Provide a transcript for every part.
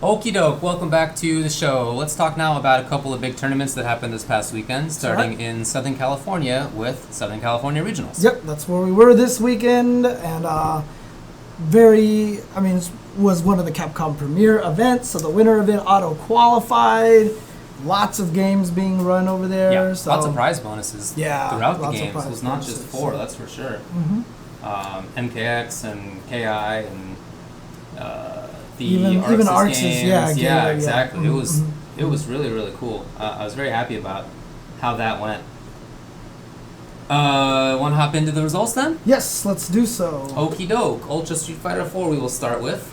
Okie doke, welcome back to the show. Let's talk now about a couple of big tournaments that happened this past weekend, starting in Southern California with Southern California Regionals. Yep, that's where we were this weekend, and was one of the Capcom premier events, so the winter event auto-qualified, lots of games being run over there. Yeah, so lots of prize bonuses throughout the games. It was not just four, that's for sure. MKX and KI and even Arx's games. yeah, exactly. It was really, really cool. I was very happy about how that went. Want to hop into the results then? Yes, let's do so. Okie doke. Ultra Street Fighter 4 we will start with.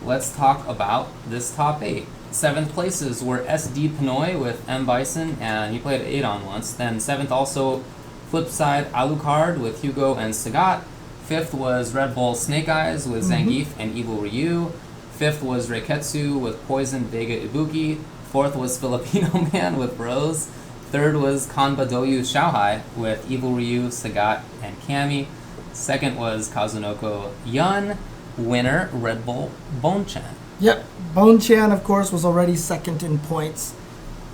Let's talk about this top 8. 7th places were SD Pinoy with M. Bison, and he played 8-on once. Then 7th also Flipside Alucard with Hugo and Sagat. 5th was Red Bull Snake Eyes with Zangief and Evil Ryu. 5th was Reiketsu with Poison Vega Ibuki. 4th was Filipino Man with Rose. 3rd was Kanbadoyu Xiaohai with Evil Ryu, Sagat, and Kami. 2nd was Kazunoko Yun. Winner, Red Bull Bonchan. Yep, Bonchan, of course, was already 2nd in points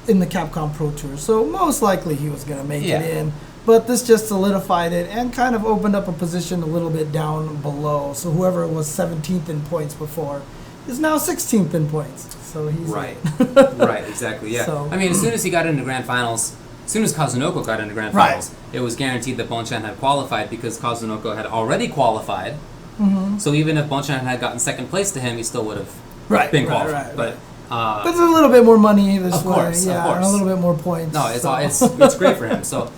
in the Capcom Pro Tour, so most likely he was going to make it in. But this just solidified it and kind of opened up a position a little bit down below. So whoever was 17th in points before is now 16th in points. So he's right, exactly. Yeah. So, I mean, as soon as he got into grand finals, as soon as Kazunoko got into grand finals, it was guaranteed that Bonchan had qualified because Kazunoko had already qualified. So even if Bonchan had gotten 2nd place to him, he still would have been qualified. But it's a little bit more money this way, of course. and a little bit more points. No, it's great for him. So,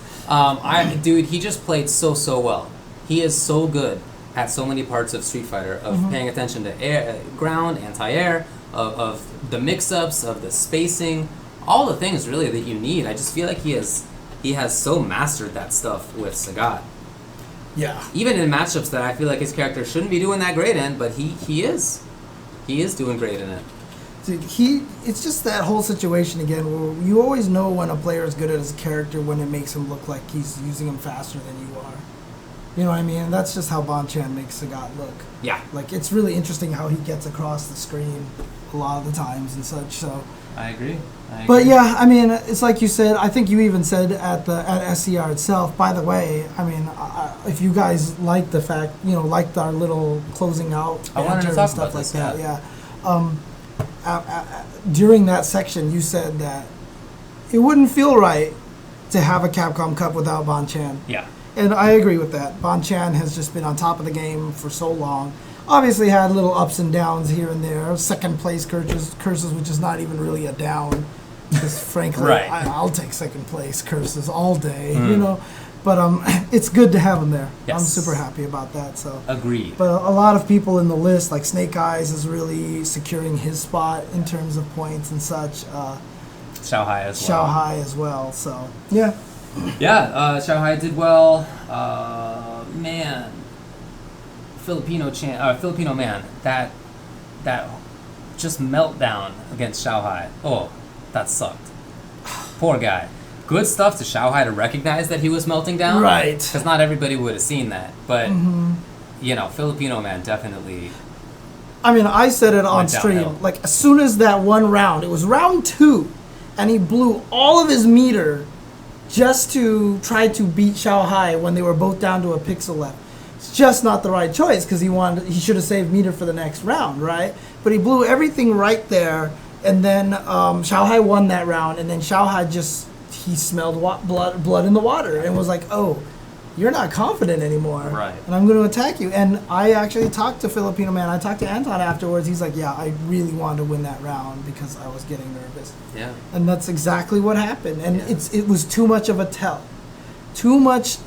dude, he just played so well. He is so good at so many parts of Street Fighter, of paying attention to air, ground, anti-air, of the mix-ups, of the spacing, all the things really that you need. I just feel like he has so mastered that stuff with Sagat. Yeah. Even in matchups that I feel like his character shouldn't be doing that great in, but he is doing great in it. Dude, it's just that whole situation again where you always know when a player is good at his character when it makes him look like he's using him faster than you are. You know what I mean? And that's just how Bonchan makes Sagat look. Yeah. Like, it's really interesting how he gets across the screen a lot of the times and such, so. I agree. But yeah, I mean, it's like you said, I think you even said at SCR itself, by the way, I mean, if you guys like the fact, liked our little closing out I wanted to talk stuff about like this, that, during that section, you said that it wouldn't feel right to have a Capcom Cup without Bonchan. Yeah. And I agree with that. Bonchan has just been on top of the game for so long. Obviously had little ups and downs here and there. 2nd place curses, which is not even really a down. Because frankly, I'll take 2nd place curses all day, But it's good to have him there. Yes. I'm super happy about that. So agreed. But a lot of people in the list, like Snake Eyes, is really securing his spot in terms of points and such. Xiaohai as well. Xiaohai as well. So yeah. Yeah, Xiaohai did well. Man, Filipino Man, that just meltdown against Xiaohai. Oh, that sucked. Poor guy. Good stuff to Xiaohai to recognize that he was melting down. Right. Because not everybody would have seen that. But, Filipino Man definitely. I mean, I said it on stream. Downhill. Like, as soon as that one round, it was round 2, and he blew all of his meter just to try to beat Xiaohai when they were both down to a pixel left. It's just not the right choice because he should have saved meter for the next round, right? But he blew everything right there, and then Xiaohai won that round, and then Xiaohai he smelled blood in the water and was like, oh, you're not confident anymore. Right. And I'm going to attack you. And I actually talked to Filipino Man. I talked to Anton afterwards. He's like, yeah, I really wanted to win that round because I was getting nervous. Yeah. And that's exactly what happened. And it was too much of a tell. Too much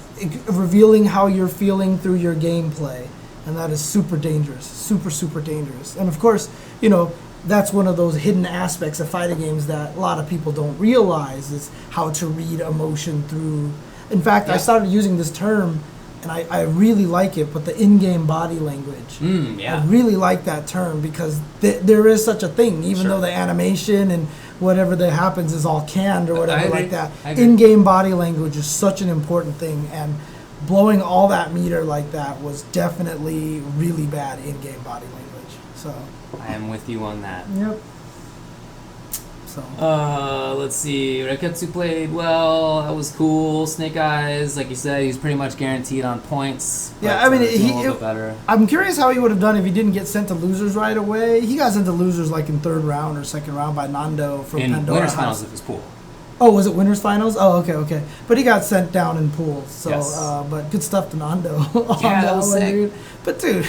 revealing how you're feeling through your gameplay. And that is super dangerous. Super, super dangerous. And of course, that's one of those hidden aspects of fighting games that a lot of people don't realize is how to read emotion through. In fact, I started using this term, and I really like it, but the in-game body language. I really like that term because there is such a thing, even though the animation and whatever that happens is all canned or whatever like that. In-game body language is such an important thing, and blowing all that meter like that was definitely really bad in-game body language. So I am with you on that. yep. So Let's see. Reketsu played well. That was cool. Snake Eyes, like you said, he's pretty much guaranteed on points. yeah, but, I mean, doing a little bit better. I'm curious how he would have done if he didn't get sent to losers right away. He got sent to losers like in third round or second round by Nando from In Pandora winners House. finals of his pool. Oh, was it winners finals? Oh, okay. But he got sent down in pools. So, Yes. but good stuff to Nando. on Yeah, that that was one, sick. dude. But dude,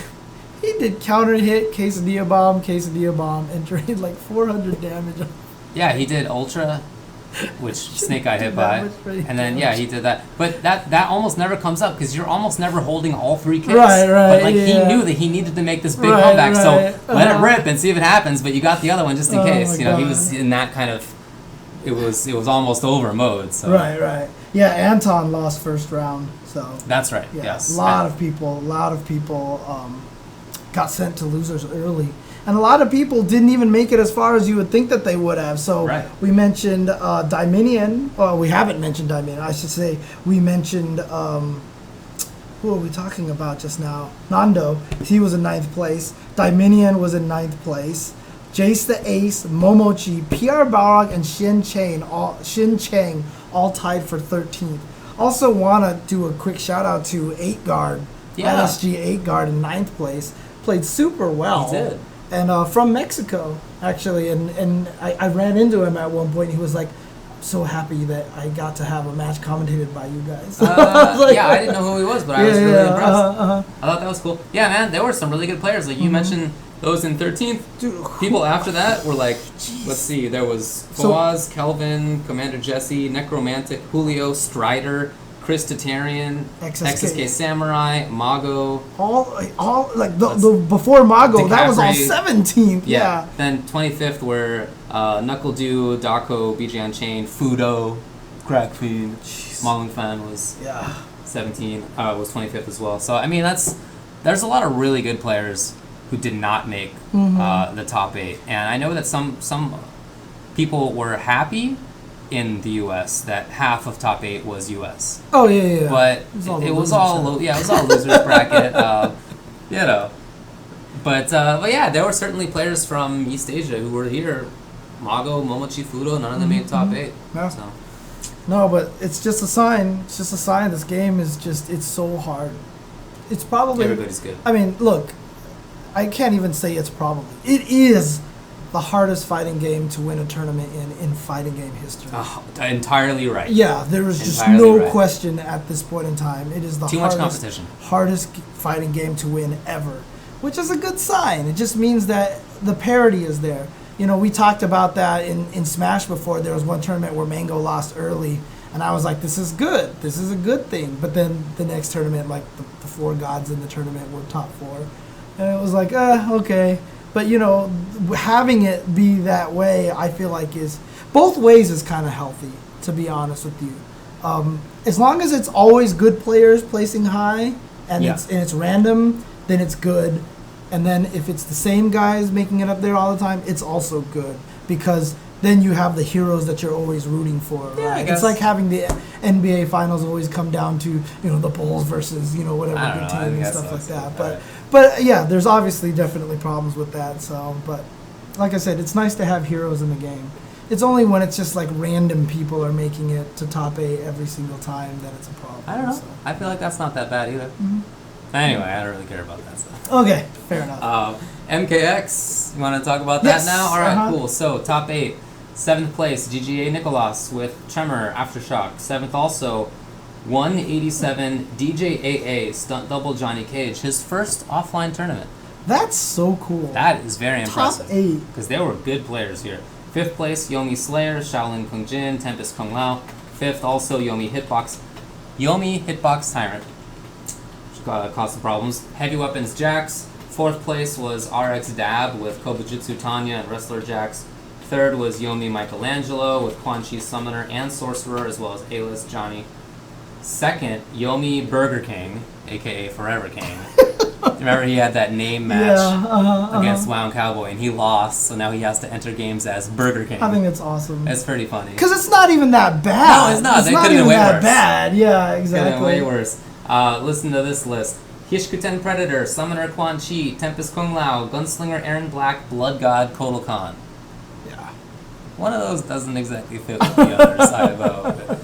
he did counter hit, quesadilla bomb, and drained like 400 damage. Yeah, he did Ultra, which Snake Eye hit by. And then, yeah, he did that. But that almost never comes up because you're almost never holding all three kicks. Right, But, like, yeah. he knew that he needed to make this big Right, comeback. right. So let it rip and see if it happens. But you got the other one just in Oh, case. my You know, he God. was in that kind of, it was almost over mode. So Right. Yeah, Anton lost first round. So that's right, yeah, yes. a lot of people got sent to losers early. And a lot of people didn't even make it as far as you would think that they would have. So Right. we mentioned Dominion. Well, we haven't mentioned Dominion. I should say we mentioned, who are we talking about just now? Nando. He was in 9th place. Dominion was in 9th place. Jace the Ace, Momochi, PR Barog, and Shin Chang all tied for 13th. Also want to do a quick shout out to 8 guard. Yeah. LSG 8 guard in 9th place. Played super well. He did. And from Mexico, actually. And I ran into him at one point. He was like, so happy that I got to have a match commentated by you guys. I was like, yeah, I didn't know who he was, but I was really impressed. I thought that was cool. Yeah, man, there were some really good players. Like you mentioned those in 13th. Dude, People after that were like, let's see, there was Foaz, Kelvin, Commander Jesse, Necromantic, Julio, Strider, Chris Tatarian, XSK Samurai, Mago. all like the before Mago, that was all DiCaprio. 17th. Yeah. Then 25th were Knuckle Dew, Dako, BJ Unchained, Fudo, Crack Fiend, Marlon Fan was Yeah. 17, was 25th as well. So I mean, there's a lot of really good players who did not make the top 8, and I know that some people were happy in the U.S. that half of top 8 was U.S. Oh yeah. But it was all losers bracket, you know. But yeah, there were certainly players from East Asia who were here. Mago, Momochi, Fudo, none of them made top 8. Yeah. So. No, but it's just a sign. It's just a sign. This game is it's so hard. It's probably Everybody's good. I mean, look, I can't even say it's probably. It is the hardest fighting game to win a tournament in fighting game history. Entirely right. Yeah, there is just Entirely no right. question at this point in time. It is the Too much competition. hardest fighting game to win ever, which is a good sign. It just means that the parity is there. You know, we talked about that in Smash before. There was one tournament where Mango lost early, and I was like, this is good. This is a good thing. But then the next tournament, like the 4 gods in the tournament were top 4. And it was like, okay. But, you know, having it be that way, I feel like is both ways is kind of healthy, to be honest with you. As long as it's always good players placing high and it's random, then it's good. And then if it's the same guys making it up there all the time, it's also good. Because then you have the heroes that you're always rooting for. Right? Yeah, I guess. It's like having the NBA finals always come down to, you know, the Bulls versus, you know, whatever I don't good know, I team and guess stuff like so. that. But yeah, there's obviously definitely problems with that. So, but like I said, it's nice to have heroes in the game. It's only when it's just like random people are making it to top 8 every single time that it's a problem. I don't know. So. I feel like that's not that bad either. Anyway, I don't really care about that stuff. Okay, fair enough. MKX, you want to talk about that Yes, now? All right, cool. So, top 8. 7th place, GGA Nicolas with Tremor Aftershock. 7th also, 187 DJAA Stunt Double Johnny Cage. His first offline tournament. That's so cool. That is very impressive. Top 8. Because there were good players here. 5th place, Yomi Slayer, Shaolin Kung Jin, Tempest Kung Lao. 5th also, Yomi Hitbox. Yomi Hitbox Tyrant. Which caused some problems. Heavy Weapons Jax. 4th place was RX Dab with Kobujutsu Tanya and Wrestler Jax. 3rd was Yomi Michelangelo with Quan Chi Summoner and Sorcerer, as well as A-List Johnny. 2nd, Yomi Burger King, aka Forever King. Remember he had that name match against Wound Cowboy, and he lost, so now he has to enter games as Burger King. I think it's awesome. It's pretty funny. Because it's not even that bad. No, it's not. It's They not could've even been way that worse. bad. Yeah, Could've exactly. been way worse. Listen to this list. Hishkuten Predator, Summoner Quan Chi, Tempest Kung Lao, Gunslinger Aaron Black, Blood God Kotal Khan. Yeah. One of those doesn't exactly fit with the other side, though.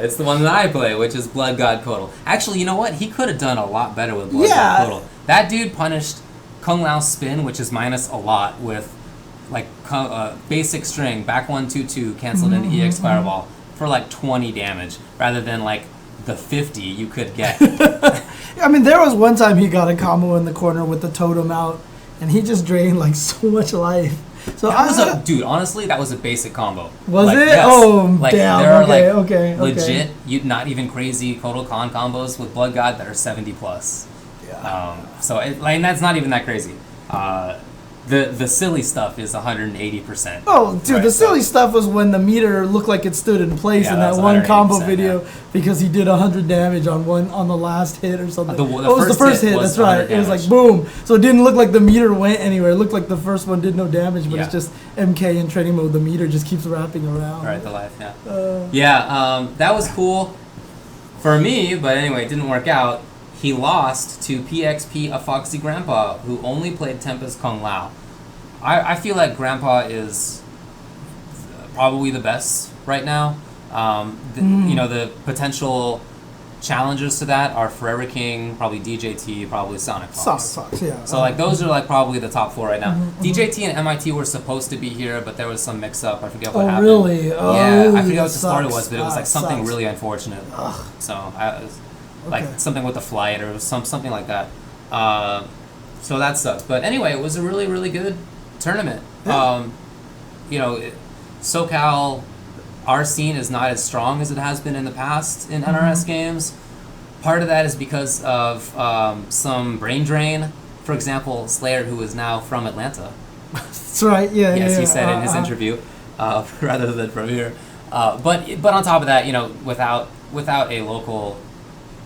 It's the one that I play, which is Blood God Kotal. Actually, you know what? He could have done a lot better with Blood God Kotal. That dude punished Kung Lao's spin, which is minus a lot, with like basic string, back 1/2/2, canceled into EX Fireball for like 20 damage, rather than like the 50 you could get. I mean, there was one time he got a combo in the corner with the totem out, and he just drained like so much life. So Dude, honestly, that was a basic combo. Was like, it? Yes. Oh, like, damn. There are Okay. legit, not even crazy Kotal Khan combos with Blood God that are 70 plus. Yeah. So that's not even that crazy. The silly stuff is 180%. Oh, dude, right, the silly stuff was when the meter looked like it stood in place in that one 180%, combo video because he did 100 damage on the last hit or something. The was the first hit? was That's right. It was like boom. So it didn't look like the meter went anywhere. It looked like the first one did no damage, but it's just MK in training mode. The meter just keeps wrapping around. Right, the life, that was cool for me, but anyway, it didn't work out. He lost to PXP, a Foxy Grandpa, who only played Tempest Kung Lao. I feel like Grandpa is probably the best right now. You know, the potential challengers to that are Forever King, probably DJT, probably Sonic Fox. Sonic Fox, yeah. So like those are like probably the top 4 right now. DJT and MIT were supposed to be here, but there was some mix-up. I forget what happened. Oh, really? Oh, yeah, I forget what the story was, but it was like something sucks. really unfortunate. Ugh. So like something with the flight or something like that. So that sucks. But anyway, it was a really, really good tournament. Yeah. You know, SoCal, our scene is not as strong as it has been in the past in NRS games. Part of that is because of some brain drain. For example, Slayer, who is now from Atlanta. That's right. Yeah. Yes, he said in his interview, rather than from here. But on top of that, you know, without a local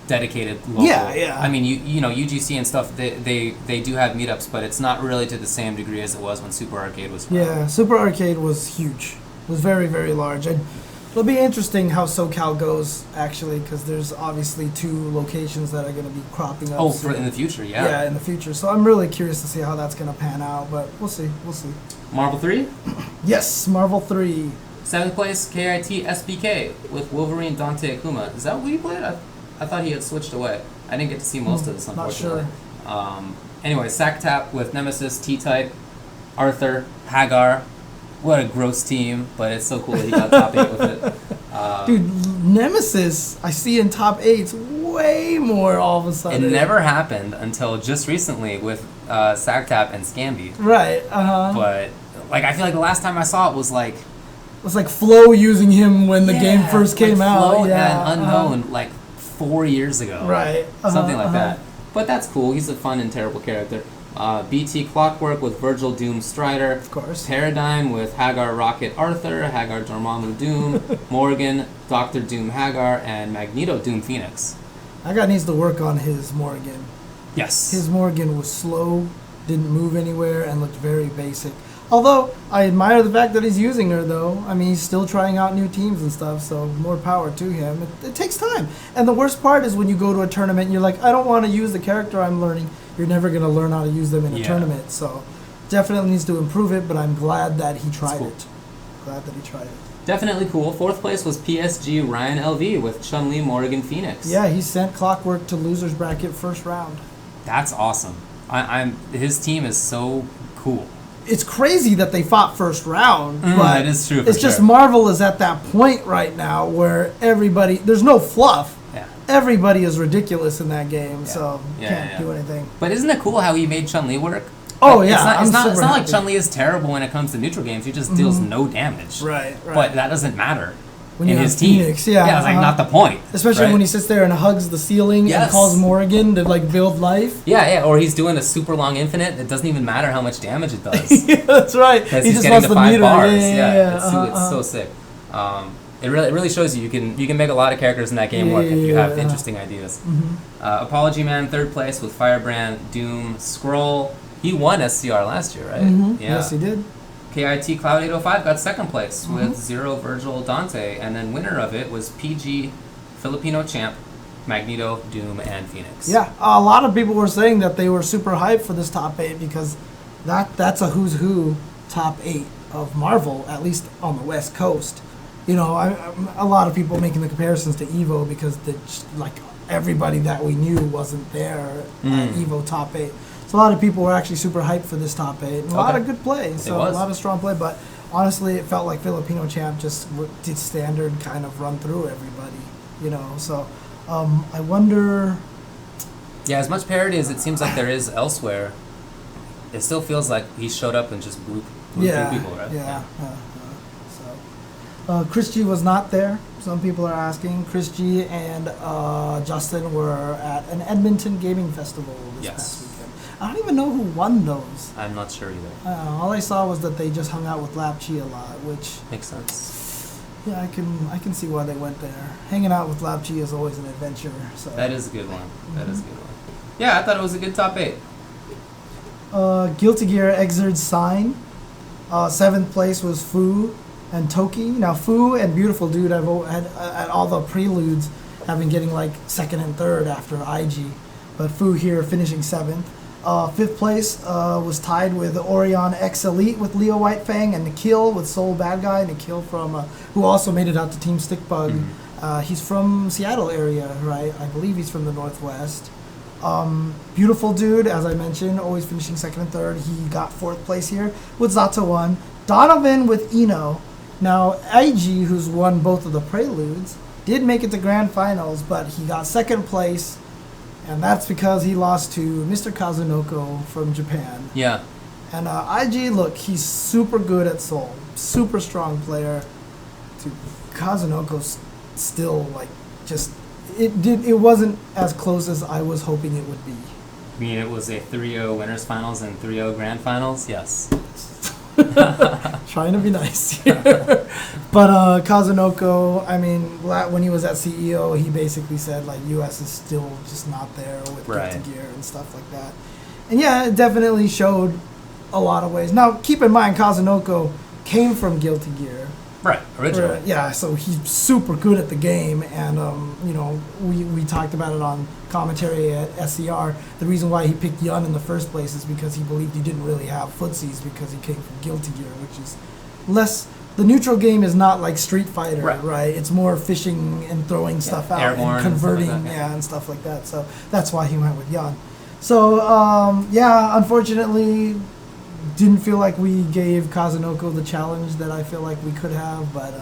dedicated local. Yeah. I mean, you know, UGC and stuff, they do have meetups, but it's not really to the same degree as it was when Super Arcade was around. Yeah, Super Arcade was huge. It was very, very large. And it'll be interesting how SoCal goes, actually, because there's obviously 2 locations that are going to be cropping up. Oh, in the future, yeah. Yeah, in the future. So I'm really curious to see how that's going to pan out, but we'll see. Marvel 3? Yes, Marvel 3. 7th place, KIT SBK with Wolverine Dante Akuma. Is that what you played? I thought he had switched away. I didn't get to see most of this, unfortunately. Not sure. Anyway, Sactap with Nemesis, T-Type, Arthur, Hagar. What a gross team, but it's so cool that he got top 8 with it. Dude, Nemesis, I see in top 8's way more all of a sudden. It never happened until just recently with Sactap and Scamby. Right, But, like, I feel like the last time I saw it was like... It was like Flo using him when the game first came out. Flo Yeah, and Unknown, like 4 years ago. Right. Something like that. But that's cool. He's a fun and terrible character. BT Clockwork with Virgil Doom Strider. Of course. Paradigm with Hagar Rocket Arthur, Hagar Dormammu Doom, Morgan, Dr. Doom Hagar, and Magneto Doom Phoenix. That guy needs to work on his Morgan. Yes. His Morgan was slow, didn't move anywhere, and looked very basic. Although, I admire the fact that he's using her, though. I mean, he's still trying out new teams and stuff, so more power to him. It takes time. And the worst part is when you go to a tournament and you're like, I don't want to use the character I'm learning. You're never going to learn how to use them in a tournament. So, definitely needs to improve it, but I'm glad that he tried it. Glad that he tried it. Definitely cool. 4th place was PSG Ryan LV with Chun-Li Morrigan Phoenix. Yeah, he sent Clockwork to loser's bracket first round. That's awesome. His team is so cool. It's crazy that they fought first round, but it is true. It's just Marvel is at that point right now where everybody, there's no fluff. Yeah. Everybody is ridiculous in that game, so can't do anything. But isn't it cool how he made Chun-Li work? Oh yeah, it's not like Chun-Li is terrible when it comes to neutral games. He just deals no damage. Right. But that doesn't matter. When in you his have team. Phoenix, It's like not the point. Especially when he sits there and hugs the ceiling and calls Morrigan to like build life. Yeah, or he's doing a super long infinite. It doesn't even matter how much damage it does. Yeah, that's right. He just getting wants to the 5 meter. bars. Yeah. It's so sick. It really shows you can make a lot of characters in that game work if you have interesting ideas. Apology Man 3rd place with Firebrand, Doom, Scroll. He won SCR last year, right? Yeah. Yes, he did. KIT Cloud 805 got 2nd place with Zero Virgil Dante, and then winner of it was PG Filipino champ Magneto, Doom, and Phoenix. Yeah, a lot of people were saying that they were super hyped for this top 8 because that's a who's who top 8 of Marvel, at least on the West Coast. You know, a lot of people making the comparisons to Evo because like everybody that we knew wasn't there at Evo top 8. So a lot of people were actually super hyped for this top 8. And a lot of good play, so a lot of strong play. But honestly, it felt like Filipino champ just did standard kind of run through everybody. You know, so I wonder. Yeah, as much parity as it seems like there is elsewhere, it still feels like he showed up and just blew through people, right? Yeah. Chris G was not there. Some people are asking. Chris G and Justin were at an Edmonton gaming festival this past weekend. I don't even know who won those. I'm not sure either. All I saw was that they just hung out with Lap Chi a lot, which makes sense. Yeah, I can see why they went there. Hanging out with Lap Chi is always an adventure. So that is a good one. That is a good one. Yeah, I thought it was a good top 8. Guilty Gear Xrd sign. 7th place was Fu and Toki. Now Fu and Beautiful Dude have had at all the preludes have been getting like 2nd and 3rd after IG, but Fu here finishing 7th. 5th place was tied with Orion X Elite with Leo Whitefang and Nikhil with Soul Bad Guy. Nikhil from who also made it out to Team Stickbug. He's from Seattle area, right? I believe he's from the Northwest. Beautiful Dude, as I mentioned, always finishing 2nd and 3rd. He got 4th place here with Zato 1. Donovan with Eno. Now, IG, who's won both of the preludes, did make it to grand finals, but he got 2nd place, and that's because he lost to Mr. Kazunoko from Japan. Yeah. And IG, look, he's super good at Soul. Super strong player. Dude, Kazunoko's still, like, just... It wasn't as close as I was hoping it would be. You mean it was a 3-0 winners finals and 3-0 grand finals? Yes. Trying to be nice here. But Kazunoko, I mean, when he was at CEO, he basically said, like, US is still just not there with Guilty Gear and stuff like that. And yeah, it definitely showed a lot of ways. Now, keep in mind, Kazunoko came from Guilty Gear. Right, originally. Yeah, so he's super good at the game, and you know, we talked about it on commentary at SCR. The reason why he picked Yun in the first place is because he believed he didn't really have footsies because he came from Guilty Gear, which is less. The neutral game is not like Street Fighter, right? It's more fishing and throwing stuff out and converting, and stuff like that. So that's why he went with Yun. So yeah, unfortunately, didn't feel like we gave Kazunoko the challenge that I feel like we could have, but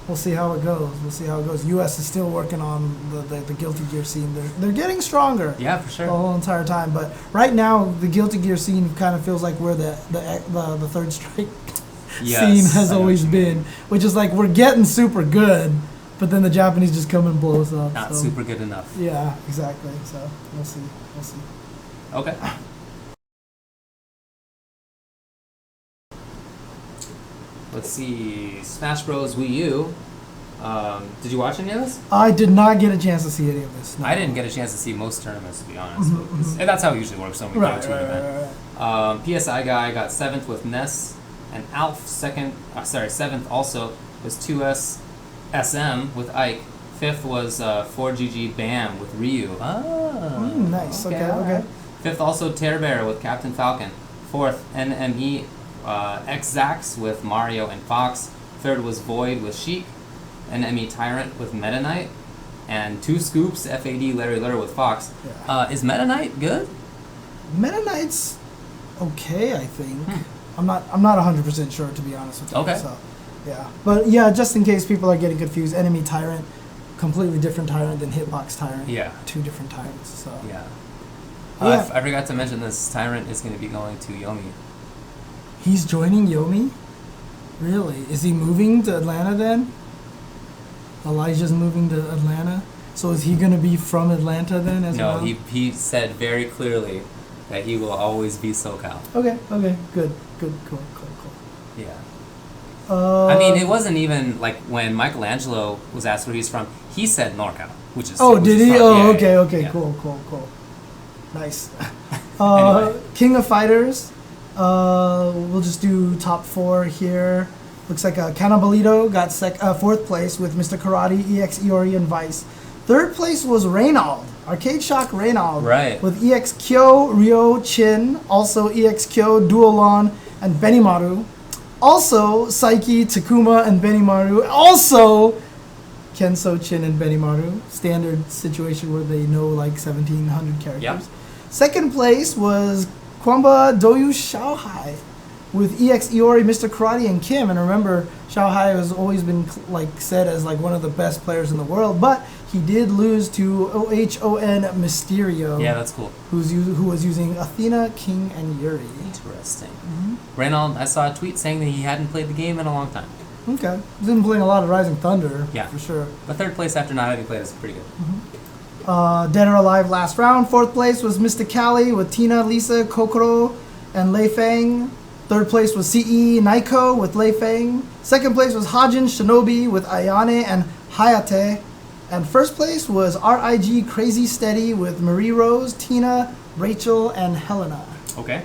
we'll see how it goes. We'll see how it goes. US is still working on the Guilty Gear scene. They're getting stronger. Yeah, for sure. The whole entire time. But right now, the Guilty Gear scene kind of feels like where the Third Strike scene has always been, which is like we're getting super good, but then the Japanese just come and blow us up. Not super good enough. Yeah, exactly. So we'll see. Okay. Let's see, Smash Bros. Wii U. Did you watch any of this? I did not get a chance to see any of this. No. I didn't get a chance to see most tournaments, to be honest. And that's how it usually works when we go to an event. PSI guy got 7th with Ness, and Alf 7th also was 2S SM with Ike. 5th was 4GG Bam with Ryu. Nice. Okay. 5th also Tear Bear with Captain Falcon. 4th NME X-Zax with Mario and Fox. 3rd was Void with Sheik. NME Tyrant with Meta Knight. And 2 Scoops FAD Larry Lur with Fox. Yeah. Is Meta Knight good? Meta Knight's okay, I think. I'm not 100% sure, to be honest with you. Okay. So, yeah. But yeah, just in case people are getting confused, Enemy Tyrant, completely different Tyrant than Hitbox Tyrant. Yeah. 2 different Tyrants. So. Yeah. I forgot to mention this. Tyrant is going to be going to Yomi. He's joining Yomi? Really? Is he moving to Atlanta then? Elijah's moving to Atlanta? So is he going to be from Atlanta then as well? No, he said very clearly that he will always be SoCal. Okay, good, cool. Yeah. I mean, it wasn't even like when Michelangelo was asked where he's from, he said NorCal, which is... Oh, did he? Okay, yeah. Cool. Nice. Anyway. King of Fighters. We'll just do top 4 here. Looks like Canabalito got 4th place with Mr. Karate, EX, Iori, and Vice. Third place was Reynald, Arcade Shock Reynald, Right. with EXKyo, Ryo, Chin, also EXKyo, Duolon, and Benimaru. Also, Saiki, Takuma, and Benimaru. Also, Kenso, Chin, and Benimaru. Standard situation where they know like 1,700 characters. Yep. Second place was Kwamba Doyu Xiaohai with EX Iori, Mr. Karate, and Kim. And remember, Xiaohai has always been like said as like one of the best players in the world, but he did lose to OHON Mysterio. Yeah, that's cool. Who was using Athena, King, and Yuri. Interesting. Reynald, I saw a tweet saying that he hadn't played the game in a long time. Okay. He's been playing a lot of Rising Thunder. Yeah. For sure. But third place after not having played is pretty good. Dead or Alive last round. Fourth place was Mr. Cali with Tina, Lisa, Kokoro, and Lei Feng. Third place was CE Naiko with Lei Feng. Second place was Hajin Shinobi with Ayane and Hayate. And first place was RIG Crazy Steady with Marie Rose, Tina, Rachel, and Helena. Okay.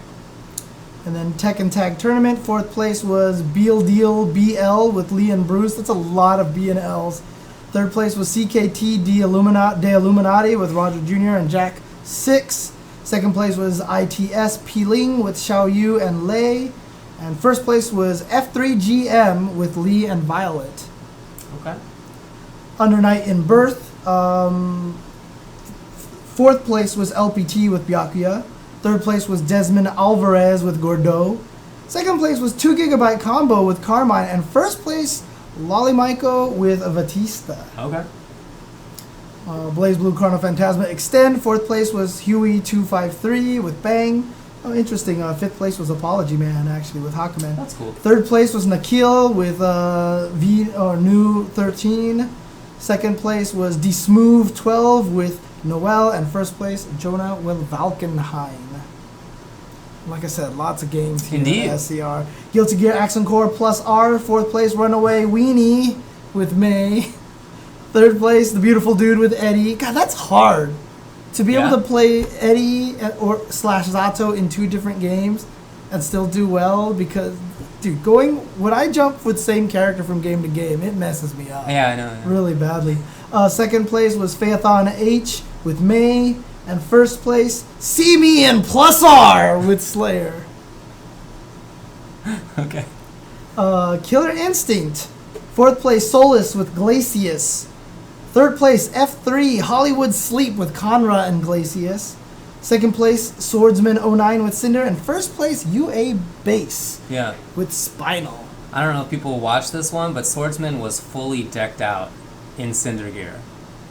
And then Tekken Tag Tournament, fourth place was Beal Deal BL with Lee and Bruce. That's a lot of B and L's. Third place was CKT De Illuminati with Roger Jr. and Jack 6. Second place was ITS Peeling with Xiao Yu and Lei. And first place was F3GM with Lee and Violet. Okay. Under Night in Birth. Fourth place was LPT with Byakuya. Third place was Desmond Alvarez with Gordeau. Second place was 2 Gigabyte Combo with Carmine. And first place, Lollymaiko with Batista. Okay. Blaze Blue Chrono Phantasma Extend. Fourth place was Huey253 with Bang. Oh, interesting. Fifth place was Apology Man, actually, with Hakumen. That's cool. Third place was Nakil with New 13. Second place was DeSmooth 12 with Noel. And first place, Jonah with Valkenheim. Like I said, lots of games here Indeed. at SCR. Guilty Gear Accent Core plus R. Fourth place, Runaway Weenie with May. Third place, The Beautiful Dude with Eddie. God, that's hard. To be able to play Eddie or / Zato in 2 different games and still do well, because, dude, when I jump with same character from game to game, it messes me up. Yeah, I know. Really badly. Second place was Phaethon H with May. And first place, See Me and Plus R with Slayer. Okay. Killer Instinct. Fourth place, Solus with Glacius. Third place, F3, Hollywood Sleep with Conra and Glacius. Second place, Swordsman 09 with Cinder. And first place, UA Base Yeah. with Spinal. I don't know if people watch this one, but Swordsman was fully decked out in Cinder gear.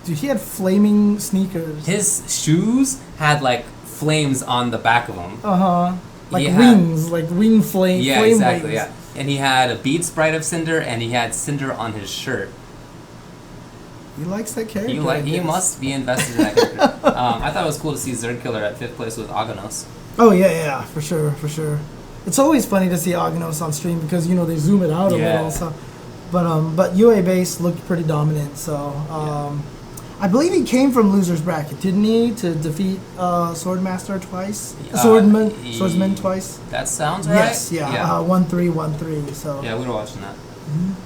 Dude, he had flaming sneakers. His shoes had like flames on the back of them. Like he wings, like wing flame. Yeah, flame exactly. wings. Yeah, and he had a bead sprite of Cinder, and he had Cinder on his shirt. He likes that character. He must be invested in that character. I thought it was cool to see Zerd Killer at 5th place with Aganos. Oh yeah, for sure. It's always funny to see Agnos on stream because they zoom it out a little. So, but UA Base looked pretty dominant. So I believe he came from losers bracket, didn't he, to defeat Swordmaster twice, Swordsman twice. That sounds right. Yes, 1-3-1-3. So yeah, we were watching that.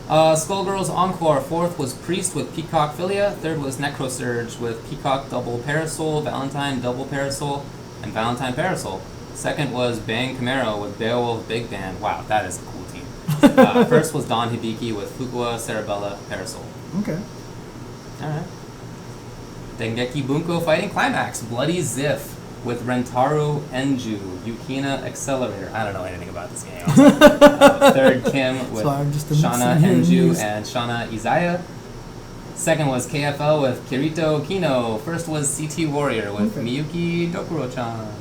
Skullgirls Encore. Fourth was Priest with Peacock Philia. Third was Necrosurge with Peacock Double Parasol, Valentine Double Parasol, and Valentine Parasol. Second was Bang Camaro with Beowulf Big Band. Wow, that is a cool team. First was Don Hibiki with Fuqua Cerebella Parasol. Okay. Alright. Dengeki Bunko Fighting Climax. Bloody Ziff with Rentaru Enju, Yukina Accelerator. I don't know anything about this game. Third, Kim with Shana Enju and Shana Izaya. Second was KFL with Kirito Kino. First was CT Warrior with Miyuki Dokuro-chan.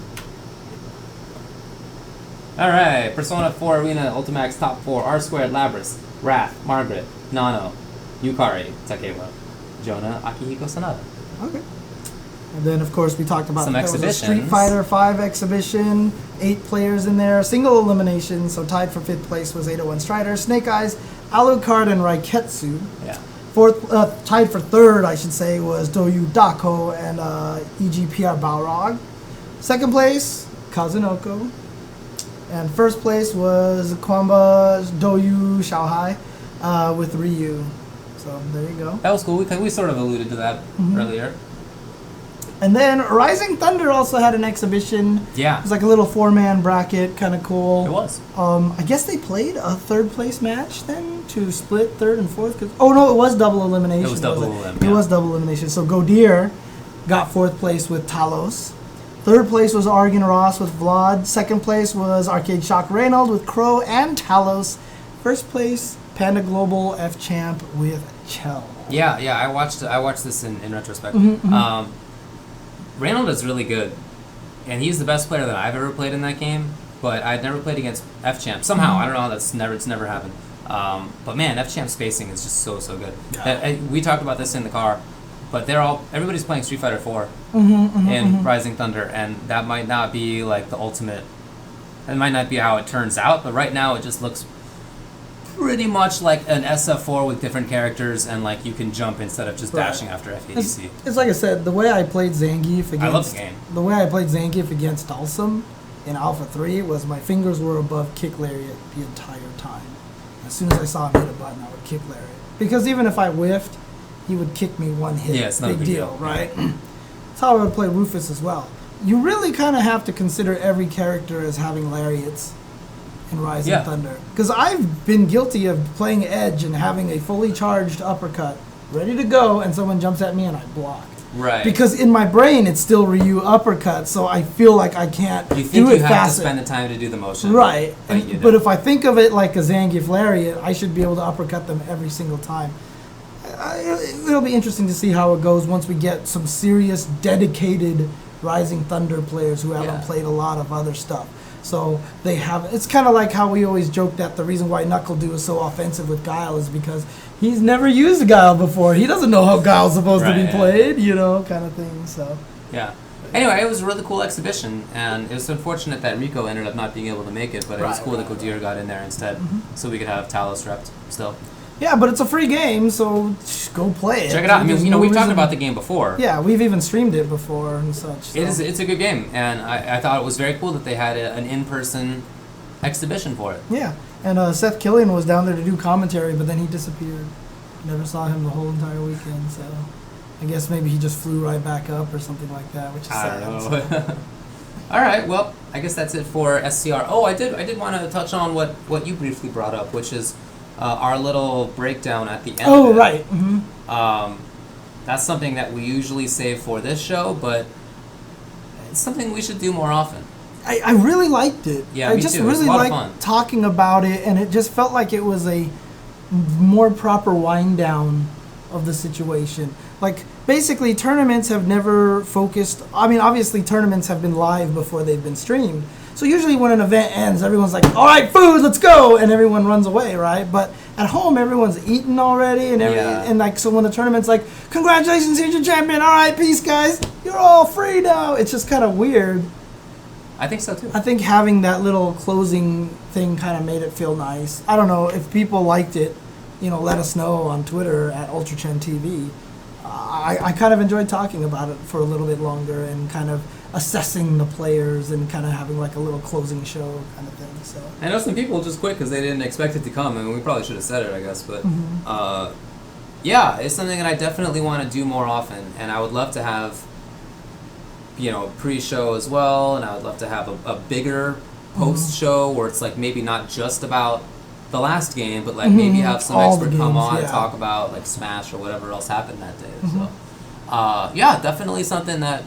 Alright, Persona 4 Arena Ultimax Top 4, R-Squared Labris, Wrath, Margaret, Nano, Yukari, Takeba, Jonah, Akihiko Sanada. Okay. And then, of course, we talked about some there was a exhibitions. Street Fighter 5 exhibition, 8 players in there, single elimination, so tied for 5th place was 801 Strider, Snake Eyes, Alucard, and Raiketsu. Yeah. Fourth, tied for 3rd, I should say, was Doyu Dako and EGPR Balrog. Second place, Kazunoko. And first place was Kwamba Doyu Xiaohai with Ryu. So So there you go. That was cool. We sort of alluded to that earlier. And then Rising Thunder also had an exhibition. Yeah. It was like a little 4-man bracket, kind of cool. It was. I guess they played a third place match then to split third and fourth. Oh no, it was double elimination. It was double elimination. It was double elimination. So Godir got fourth place with Talos. Third place was Argon Ross with Vlad. Second place was Arcade Shock Reynolds with Crow and Talos. First place, Panda Global F Champ with Chell. Yeah. I watched this in retrospect. Reynolds is really good, and he's the best player that I've ever played in that game. But I'd never played against F Champ. Somehow I don't know how it's never happened. But man, F Champ spacing is just so good. And we talked about this in the car. But everybody's playing Street Fighter 4 in Rising Thunder, and that might not be like the ultimate. It might not be how it turns out, but right now it just looks pretty much like an SF4 with different characters, and like you can jump instead of just dashing after FADC. It's like I said, the way I played Zangief against. I love the game. The way I played Zangief against Dalsum in Alpha 3 was my fingers were above kick lariat the entire time. As soon as I saw him hit a button, I would kick lariat. Because even if I whiffed, he would kick me one hit. Yeah, it's not big deal, right? That's how I would play Rufus as well. You really kind of have to consider every character as having lariats in Rising Thunder. Because I've been guilty of playing Edge and having a fully charged uppercut ready to go, and someone jumps at me and I block. Right. Because in my brain it's still Ryu uppercut, so I feel like I can't you think do it you have fast. to spend the time to do the motion. Right. But if I think of it like a Zangief lariat, I should be able to uppercut them every single time. It'll be interesting to see how it goes once we get some serious, dedicated Rising Thunder players who haven't played a lot of other stuff. So they have. It's kind of like how we always joke that the reason why Knuckle-Doo is so offensive with Guile is because he's never used Guile before. He doesn't know how Guile's supposed to be played, kind of thing. So yeah. Anyway, it was a really cool exhibition, and it was unfortunate that Rico ended up not being able to make it, but it was cool that Godir got in there instead, so we could have Talos repped still. Yeah, but it's a free game, so just go play it. Check it out. I mean, we've talked about the game before. Yeah, we've even streamed it before and such. So. It's a good game, and I thought it was very cool that they had an in-person exhibition for it. Yeah, and Seth Killian was down there to do commentary, but then he disappeared. Never saw him the whole entire weekend, so I guess maybe he just flew right back up or something like that, which is sad. I don't know. So. All right, well, I guess that's it for SCR. Oh, I did want to touch on what you briefly brought up, which is our little breakdown at the end. Oh, right. Mm-hmm. That's something that we usually save for this show, but it's something we should do more often. I really liked it. Yeah, I me just too. It was really a lot of liked fun. talking about it, and it just felt like it was a more proper wind down of the situation. Like, basically, tournaments have never focused. I mean, obviously, tournaments have been live before they've been streamed. So usually when an event ends, everyone's like, all right, food, let's go, and everyone runs away, right? But at home, everyone's eaten already, and like, so when the tournament's like, congratulations, here's your champion, all right, peace, guys, you're all free now. It's just kind of weird. I think so, too. I think having that little closing thing kind of made it feel nice. I don't know, if people liked it, let us know on Twitter at UltraChenTV. I kind of enjoyed talking about it for a little bit longer and kind of assessing the players and kind of having like a little closing show kind of thing. So I know some people just quit because they didn't expect it to come. I mean, we probably should have said it, I guess. But yeah, it's something that I definitely want to do more often, and I would love to have pre-show as well, and I would love to have a bigger post-show where it's like maybe not just about the last game, but like maybe have some All expert the come games, on and yeah. talk about like Smash or whatever else happened that day. So yeah, definitely something that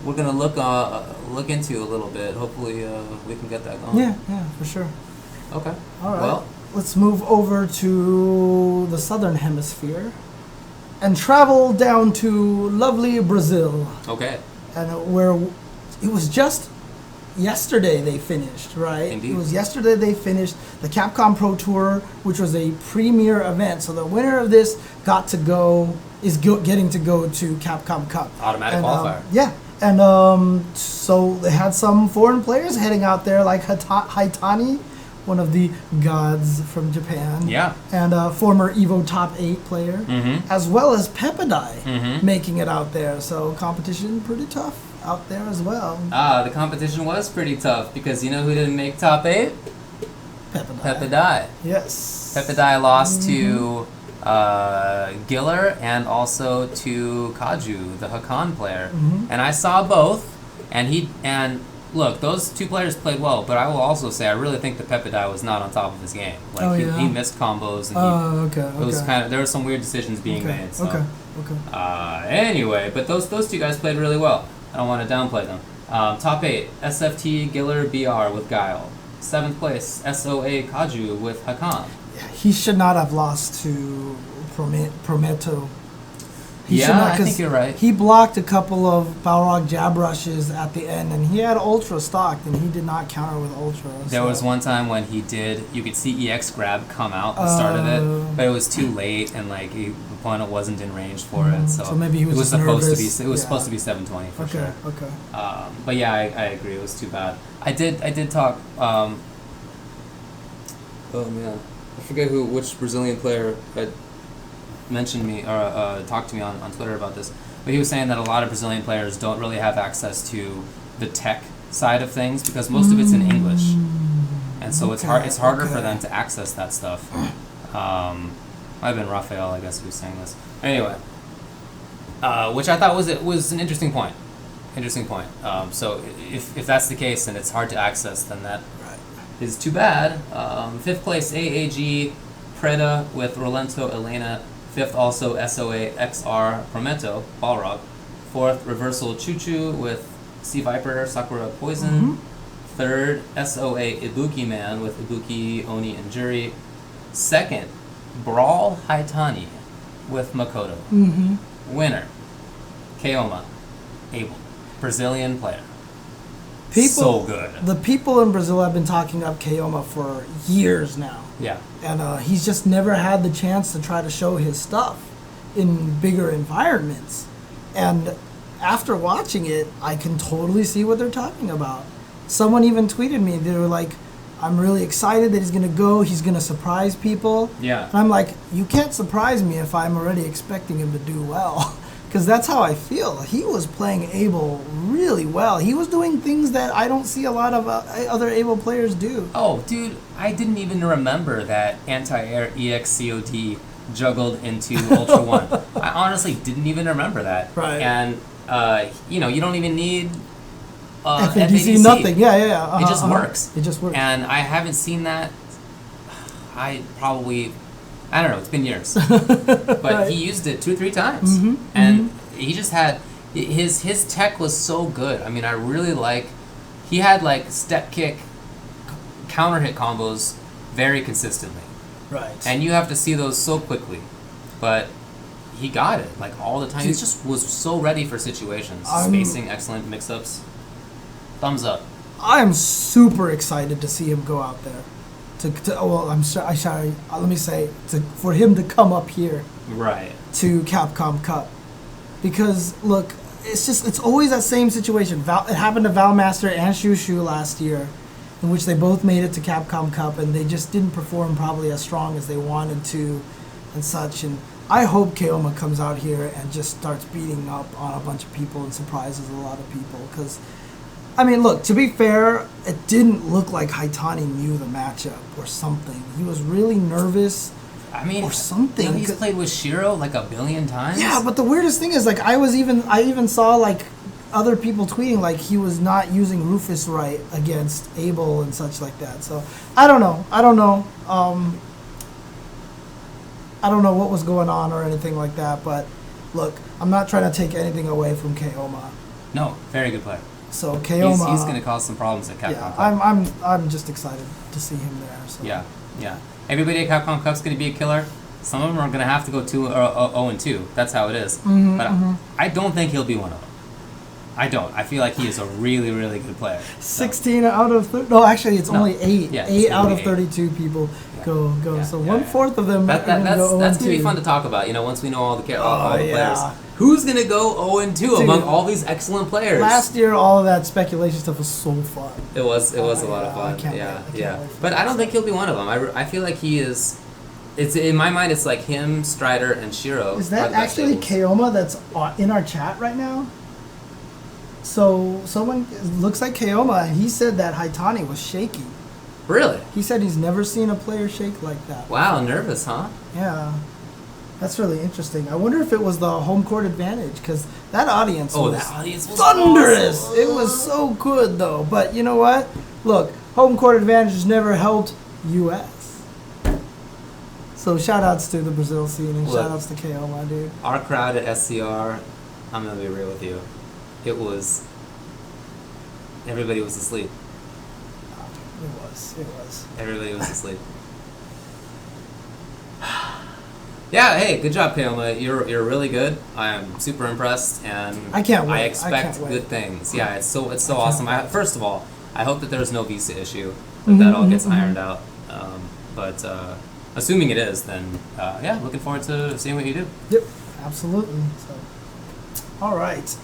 we're gonna look into a little bit. Hopefully we can get that going. Yeah, for sure. Okay. All right. Well, let's move over to the southern hemisphere and travel down to lovely Brazil. okay. And where it was just yesterday they finished, right? Indeed. It was yesterday they finished the Capcom Pro Tour, which was a premier event. So the winner of this getting to go to Capcom Cup. Automatic qualifier. Yeah. And so they had some foreign players heading out there, like Haitani, one of the gods from Japan. Yeah. And a former EVO Top 8 player, as well as Peppadai making it out there. So competition pretty tough out there as well. The competition was pretty tough because you know who didn't make top 8? Peppadai. Peppadai. Yes. Peppadai lost to Giller and also to Kaju, the Hakan player. Mhm. And I saw both, and look, those two players played well, but I will also say I really think the Pepidai was not on top of his game. Like Oh, he, yeah? he missed combos and Okay. it was kind of, there were some weird decisions being Okay. made. So. Okay. Anyway, but those two guys played really well. I don't want to downplay them. Top 8, SFT Giller BR with Guile. 7th place, SOA Kaju with Hakan. He should not have lost to Prometo. I think you're right. He blocked a couple of Balrog jab rushes at the end, and he had Ultra stocked, and he did not counter with Ultra. There was one time when he did, you could see EX grab come out at the start of it, but it was too late, and like the opponent wasn't in range for it. So maybe he was it was just supposed nervous. to be. It was supposed to be 720 for sure. Okay. But yeah, I agree. It was too bad. I did talk. Oh man, I forget which Brazilian player had mentioned me or talked to me on Twitter about this, but he was saying that a lot of Brazilian players don't really have access to the tech side of things because most of it's in English, and so it's harder for them to access that stuff. Might have been Raphael, I guess, who was saying this. Anyway, which I thought was an interesting point. So if that's the case and it's hard to access, then that is too bad. 5th place AAG Preda with Rolento Elena. 5th also SOA XR Prometo Balrog. 4th Reversal Chuchu with Sea Viper Sakura Poison. 3rd SOA Ibuki Man with Ibuki Oni and Juri. 2nd Brawl Haitani with Makoto. Winner Keoma Abel, Brazilian player. So good. The people in Brazil have been talking up Keoma for years now. Yeah. And he's just never had the chance to try to show his stuff in bigger environments. And after watching it, I can totally see what they're talking about. Someone even tweeted me, they were like, I'm really excited that he's going to go, he's going to surprise people. Yeah. And I'm like, you can't surprise me if I'm already expecting him to do well. Because that's how I feel. He was playing Abel really well. He was doing things that I don't see a lot of other Abel players do. Oh, dude, I didn't even remember that anti-air EXCOD juggled into Ultra 1. I honestly didn't even remember that. Right. And, you don't even need FADC, nothing. Yeah. It just works. It just works. And I haven't seen that. I don't know, it's been years. But Right. he used it 2 or 3 times. And he just had, his tech was so good. I mean, I really he had step kick, counter hit combos very consistently. Right. And you have to see those so quickly. But he got it, all the time. He just was so ready for situations. Spacing, excellent mix-ups. Thumbs up. I'm super excited to see him go out there. Let me say, for him to come up here Right. to Capcom Cup. Because, look, it's always that same situation. It happened to Valmaster and Shushu last year, in which they both made it to Capcom Cup, and they just didn't perform probably as strong as they wanted to and such. And I hope Keoma comes out here and just starts beating up on a bunch of people and surprises a lot of people. Because, I mean, look, to be fair, it didn't look like Haitani knew the matchup or something. He was really nervous. I mean, or something. He's played with Shiro a billion times. Yeah, but the weirdest thing is, I even saw other people tweeting he was not using Rufus right against Abel and such like that. So I don't know. I don't know what was going on or anything like that. But look, I'm not trying to take anything away from Keoma. No, very good player. So Keoma, he's going to cause some problems at Capcom Cup. I'm just excited to see him there. So. Yeah. Everybody at Capcom Cup's going to be a killer. Some of them are going to have to go 0-2. That's how it is. But I don't think he'll be one of them. I don't. I feel like he is a really, really good player. 16 out of no, actually it's only 8. Yeah, 8 out of 32 people go. Yeah, so 1/4 of them. That's going to be fun to talk about. Once we know all the players. Who's going to go 0-2 among all these excellent players? Last year, all of that speculation stuff was so fun. It was a lot of fun. I can't wait. But I don't think he'll be one of them. I feel like he is. It's in my mind. It's like him, Strider, and Shiro. Is that actually Keoma that's in our chat right now? So someone looks like Keoma, and he said that Haitani was shaky. Really? He said he's never seen a player shake like that. Wow, nervous, huh? Yeah. That's really interesting. I wonder if it was the home court advantage, because that audience was that audience was thunderous. awesome. It was so good, though. But you know what? Look, home court advantage has never helped U.S. So shout-outs to the Brazil scene, and shout-outs to KO, my dude. Our crowd at SCR, I'm going to be real with you. It was... Everybody was asleep. It was. Everybody was asleep. Yeah, hey, good job, Keoma. You're really good. I'm super impressed, and I can't wait. I expect can't wait. good things. Yeah, it's so awesome. First of all, I hope that there's no visa issue, that all gets ironed out. But assuming it is, then yeah, looking forward to seeing what you do. Yep, absolutely. So, all right.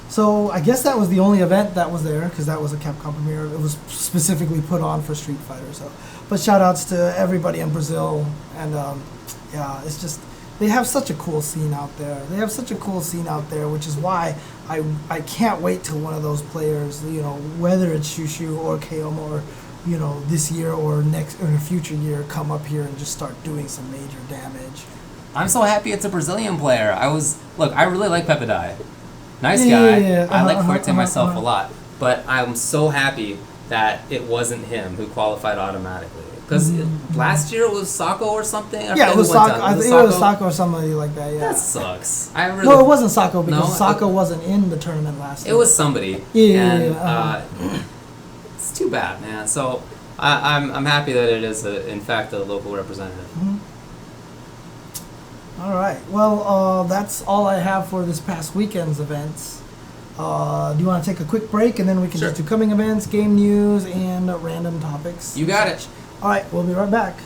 So I guess that was the only event that was there, because that was a Capcom premiere. It was specifically put on for Street Fighter. So, but shout outs to everybody in Brazil, and yeah, it's just they have such a cool scene out there. Which is why I can't wait till one of those players, you know, whether it's Shushu or Keoma or, you know, this year or next or in a future year, come up here and just start doing some major damage. I'm so happy it's a Brazilian player. I really like Pepadai. Nice guy. Yeah. I like Forte myself a lot. But I'm so happy that it wasn't him who qualified automatically. Because last year it was Sako or something? Yeah, it was Sako. I think it was Sako or somebody like that, yeah. That sucks. No, it wasn't Sako, because Sako wasn't in the tournament last year. It was somebody. Yeah. It's too bad, man. So I'm happy that it is, in fact, a local representative. All right. Well, that's all I have for this past weekend's events. Do you want to take a quick break, and then we can just do coming events, game news, and random topics? You got it. All right. We'll be right back.